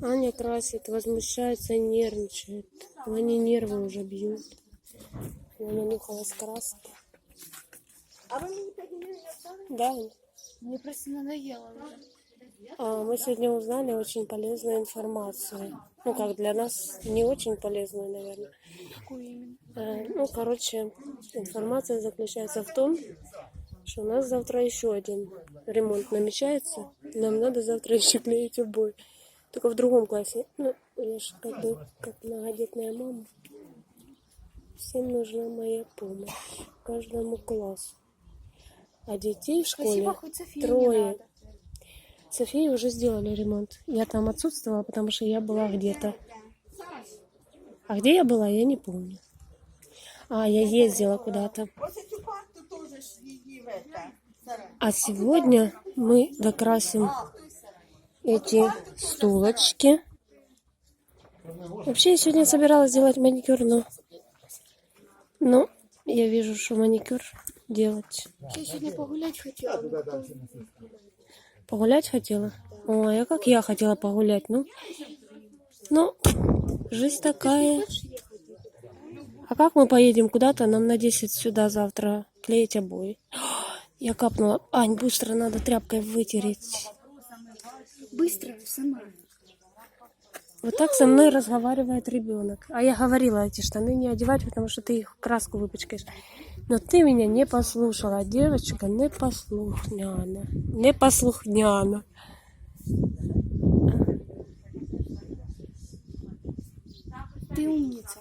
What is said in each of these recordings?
Аня красит, возмущается, нервничает. Они нервы уже бьют. Она нанюхалась краски. А вы мне не оставили? Да. Мне просто надоело уже. Мы сегодня узнали очень полезную информацию. Ну, как для нас, не очень полезную, наверное. Какую именно? Короче, информация заключается в том, что у нас завтра еще один ремонт намечается. Нам надо завтра еще клеить обои. Только в другом классе. Ну, я же как многодетная мама. Всем нужна моя помощь. Каждому классу. А детей в школе Спасибо, хоть Софии не 3. надо. Софии уже сделали ремонт. Я там отсутствовала, потому что я была где-то. А где я была, я не помню. Я ездила куда-то. А сегодня мы докрасим эти стулочки. Вообще, я сегодня собиралась делать маникюр, но я вижу, что маникюр делать. Я сегодня погулять хотела. Погулять хотела? Ой, а как я хотела погулять, ну, жизнь такая. А как мы поедем куда-то? Нам на 10 сюда завтра клеить обои. Я капнула. Ань, быстро надо тряпкой вытереть. Быстро, сама. Вот так со мной разговаривает ребенок. А я говорила эти штаны не одевать, потому что ты их краску выпачкаешь. Но ты меня не послушала. Девочка непослухняна. Непослухняна. Ты умница.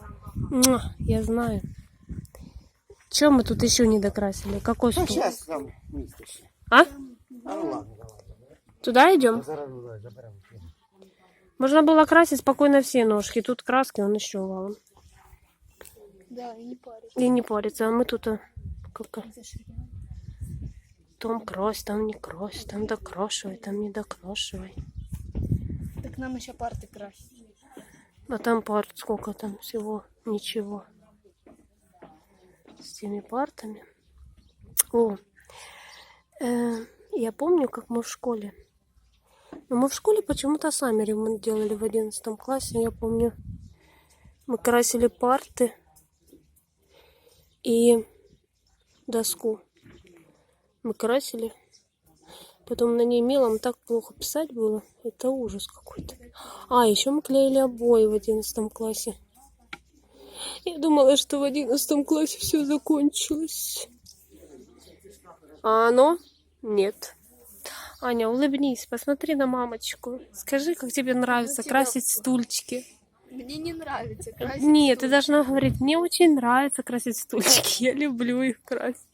Я знаю. Чем мы тут еще не докрасили? Какой стул? Сейчас там місце. А? Ну ладно, Туда идем? зараз заберемо. Можно было красить спокойно все ножки. Тут краски, он еще валом. Да, и не парить. И не париться. А мы тут там крось, там не крось, там докрошивай, там не докрошивай. Так нам еще парты красить. А там пар сколько там всего? Ничего. С теми партами. Я помню, как мы в школе. Но мы в школе почему-то сами ремонт делали в 11 классе. Я помню, мы красили парты и доску. Мы красили. Потом на ней мелом так плохо писать было. Это ужас какой-то. Еще мы клеили обои в 11 классе. Я думала, что в 11 классе все закончилось. А оно? Нет. Аня, улыбнись, посмотри на мамочку. Скажи, как тебе нравится красить стульчики. Мне не нравится красить. Нет, ты должна говорить, мне очень нравится красить стульчики. Я люблю их красить.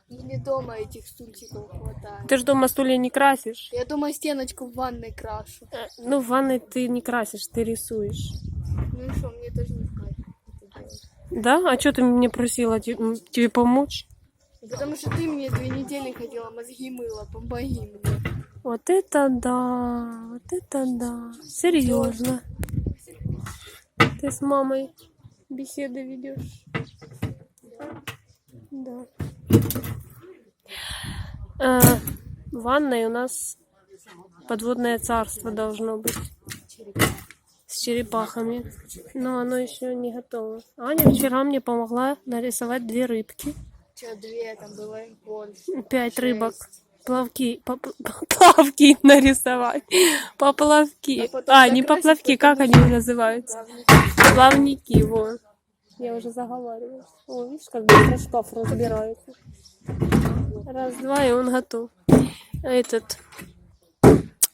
Мне дома этих стульчиков хватает. Ты же дома стулья не красишь? Я дома стеночку в ванной крашу. Ну, в ванной ты не красишь, ты рисуешь. Ну и что, мне тоже не в кайф это делать. Да? А что ты мне просила тебе помочь? Потому что ты мне 2 недели ходила, мозги мыла, помоги мне. Вот это да, вот это да. Серьезно. Ты с мамой беседы ведешь? Да. В ванной у нас подводное царство должно быть. С черепахами. Но оно еще не готово. Аня вчера мне помогла нарисовать 2 рыбки. Что, 2, там было больше. 5 6. рыбок. Плавки нарисовать. Поплавки. Не поплавки, как они называются? Плавники, вот. Я уже заговариваюсь. Видишь, как быстро шкаф разбирается. Раз, два, и он готов.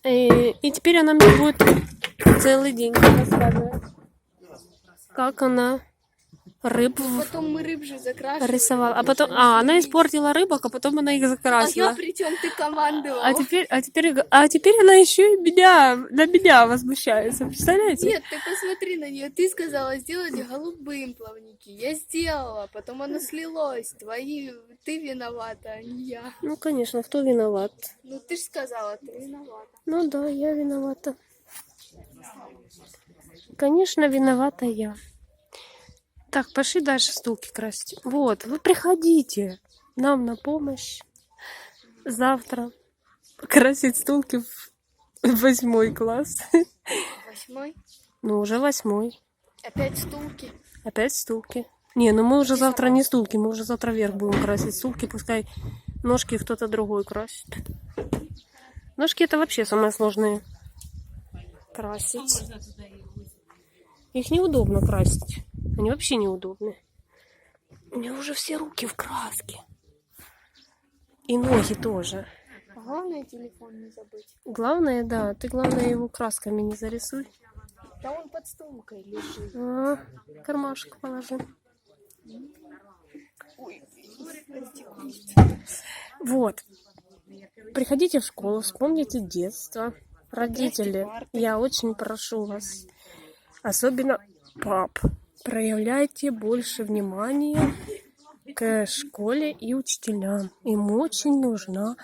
И теперь она мне будет целый день рассказывать, как она рыбу Потом мы рыб же закрашивали. рисовала. А потом, она испортила рыбок, а потом она их А закрасила. я при чем ты командовала? А теперь она еще и на меня возмущается. Представляете? Нет, ты посмотри на нее. Ты сказала сделать голубым плавники. Я сделала, потом оно слилось. Ты виновата, а не я. Ну, конечно, кто виноват? Ну, ты же сказала, ты виновата. Ну да, я виновата. Конечно, виновата я. Так, пошли дальше стулки красить. Вот, вы приходите нам на помощь завтра красить стулки 8 класс. 8? Ну, уже 8. Опять стулки. Опять стулки. Не, ну мы уже завтра не стулки, мы уже завтра вверх будем красить. Стулки пускай ножки кто-то другой красит. Ножки это вообще самое сложное красить. Их неудобно красить. Они вообще неудобны. У меня уже все руки в краске. И ноги тоже. Главное телефон не забыть. Главное, да, ты главное его красками не зарисуй. Да он под стулкой лежит. А, кармашек положи. Ой, Вот. Приходите в школу, вспомните детство. Родители, я очень прошу вас, особенно пап, проявляйте больше внимания к школе и учителям. Им очень нужна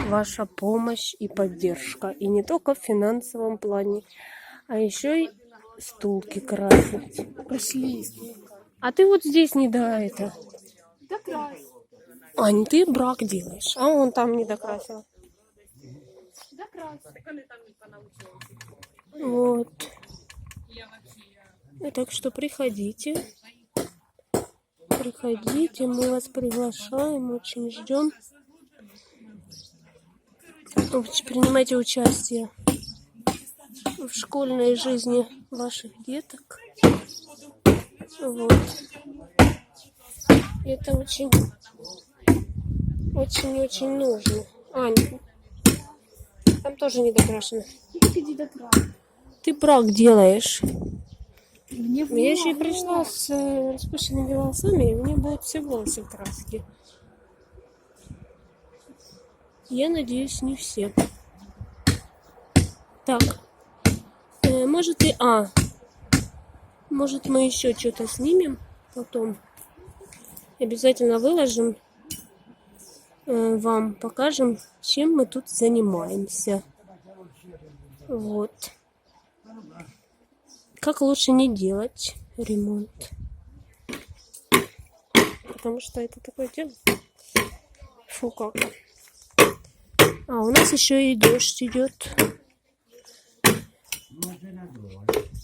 ваша помощь и поддержка. И не только в финансовом плане, а еще и стулки красить. пошли. А ты вот здесь не до это. Да крась. Ань, ты брак делаешь, а он там не докрасил. Да крась. Вот. И так что приходите. Приходите, мы вас приглашаем, очень ждем. Принимайте участие в школьной жизни ваших деток. Вот. Это очень нужно. Ань, там тоже не докрашено. Ну так иди да крась. Ты брак делаешь. Мне Я еще и пришла с распущенными волосами, и у меня будут все волосы в краске. Я надеюсь, не все. Так. Может и... Может мы еще что-то снимем потом. Обязательно выложим. Вам покажем, чем мы тут занимаемся. Вот. Как лучше не делать ремонт. Потому что это такое дело. Фу, как. А у нас еще и дождь идет.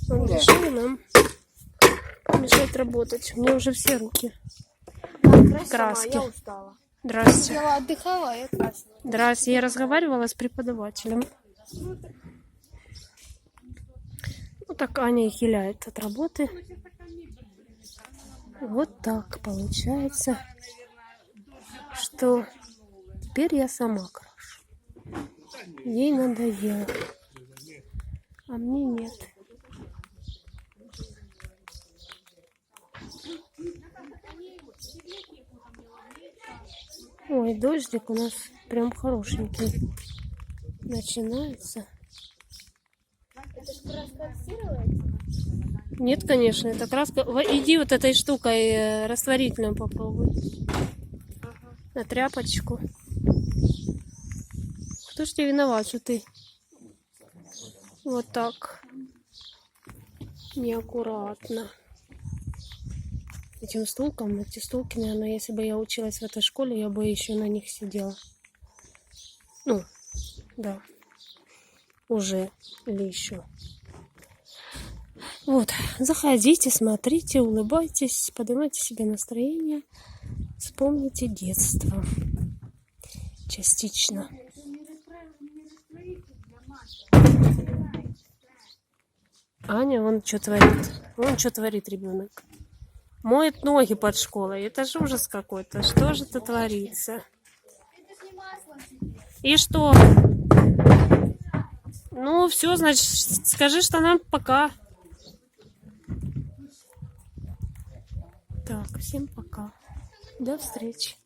Он решил нам мешать работать. У меня уже все руки. Краски. Я устала. Здрасте. Я отдыхала, а я красила. Здрасте. Я разговаривала с преподавателем. Ну так Аня и хиляет от работы. Вот так получается, что теперь я сама крашу. Ей надоело, а мне нет. Ой, дождик у нас прям хорошенький начинается. Это ж краска отстирывается? Нет, конечно, это краска. Иди вот этой штукой растворительным попробуй. На тряпочку. Кто ж тебе виноват, что ты вот так неаккуратно. Этим стулкам, эти стулки, наверное, если бы я училась в этой школе, я бы еще на них сидела. Ну, да. Уже или еще. Вот, заходите, смотрите, улыбайтесь, поднимайте себе настроение, вспомните детство. Частично. Аня, он что творит? Он что творит, ребенок? Моет ноги под школой. Это же ужас какой-то. Что же это творится? И что? Ну, все, значит, скажи, что нам пока. Так, всем пока. До встречи.